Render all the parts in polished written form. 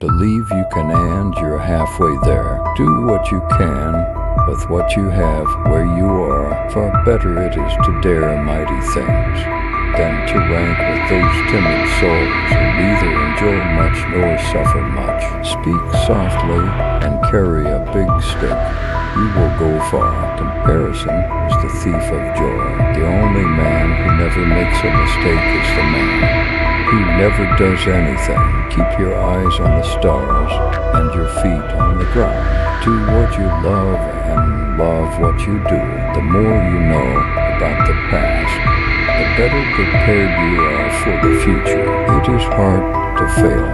Believe you can and you're halfway there. Do what you can with what you have where you are. Far better it is to dare mighty things than to rank with those timid souls who neither enjoy much nor suffer much. Speak softly and carry a big stick. You will go far. Comparison is the thief of joy. The only man who never makes a mistake is the man who never does anything. Keep your eyes on the stars and your feet on the ground. Do what you love and love what you do. The more you know about the past, the better prepared you are for the future. It is hard to fail,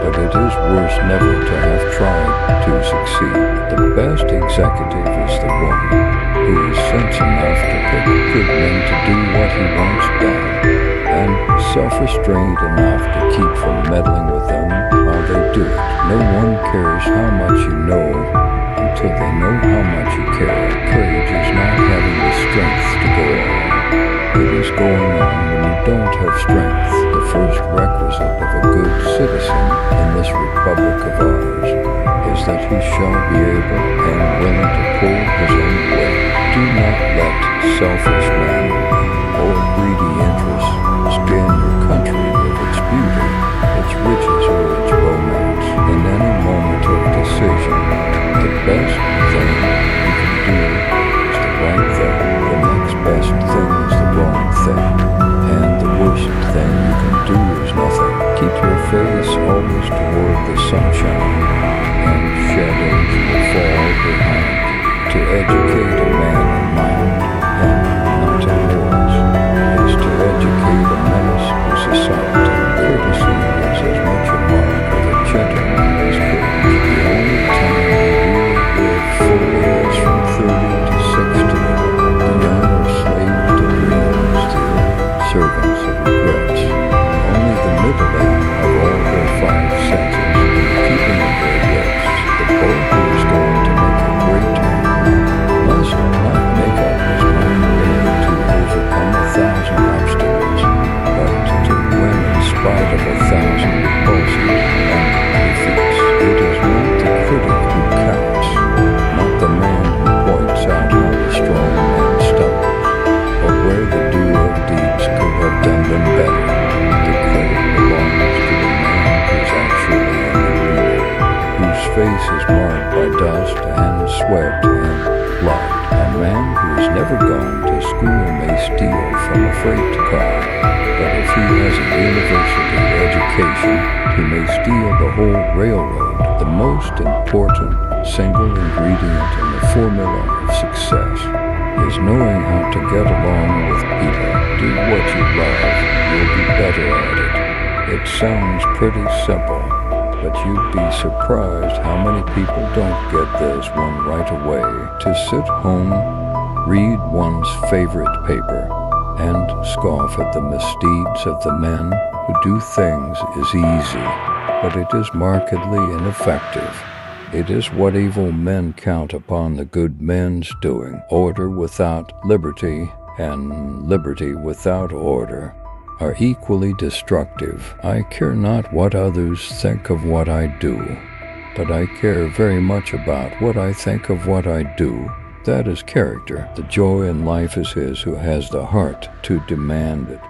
but it is worse never to have tried to succeed. The best executive is the one who is sense enough to pick good men to do what he wants done, and self-restrained enough to keep from meddling with them while they do it. No one cares how much you know until they know how much you care. Courage is not having the strength to go on. It is going on when you don't have strength. The first requisite of a good citizen in this republic of ours is that he shall be able and willing to pull his own weight. Do not let selfish men or greedy interests spin your country with its beauty, its riches, or its romance. In any moment of decision, the best thing you can do is the right thing. The next best thing is the wrong thing. And the worst thing you can do is nothing. Keep your face always toward the sunshine, and shadows will fall behind you. To educate a man in mind, and not in words, is to educate a menace to society. Courtesy is as much a mark of a gentleman as courage. The only time you really live fully is from 30 to 60. The young are slaves to dreams, the servants of regrets. Only the middling have all their five senses in the keeping of their wits. The boy who is going to make a great man must not make up his mind merely to overcome 1,000 obstacles, but to win in spite of 1,000 repulses and defeats. It is not the critic who counts, not the man who points out how the strong man stumbles, or where the doer of deeds could have done them better. The credit belongs to the man who's actually in the arena, whose face is marred by dust and sweat and blood. A man who has never gone to school may steal from a freight car, but if he has a university education, he may steal the whole railroad. The most important single ingredient in the formula of success is knowing how to get along with people. Do what you love, you'll be better at it. It sounds pretty simple, but you'd be surprised how many people don't get this one right away. To sit home, read one's favorite paper, and scoff at the misdeeds of the men who do things is easy, but it is markedly ineffective. It is what evil men count upon the good men's doing. Order without liberty and liberty without order are equally destructive. I care not what others think of what I do, but I care very much about what I think of what I do. That is character. The joy in life is his who has the heart to demand it.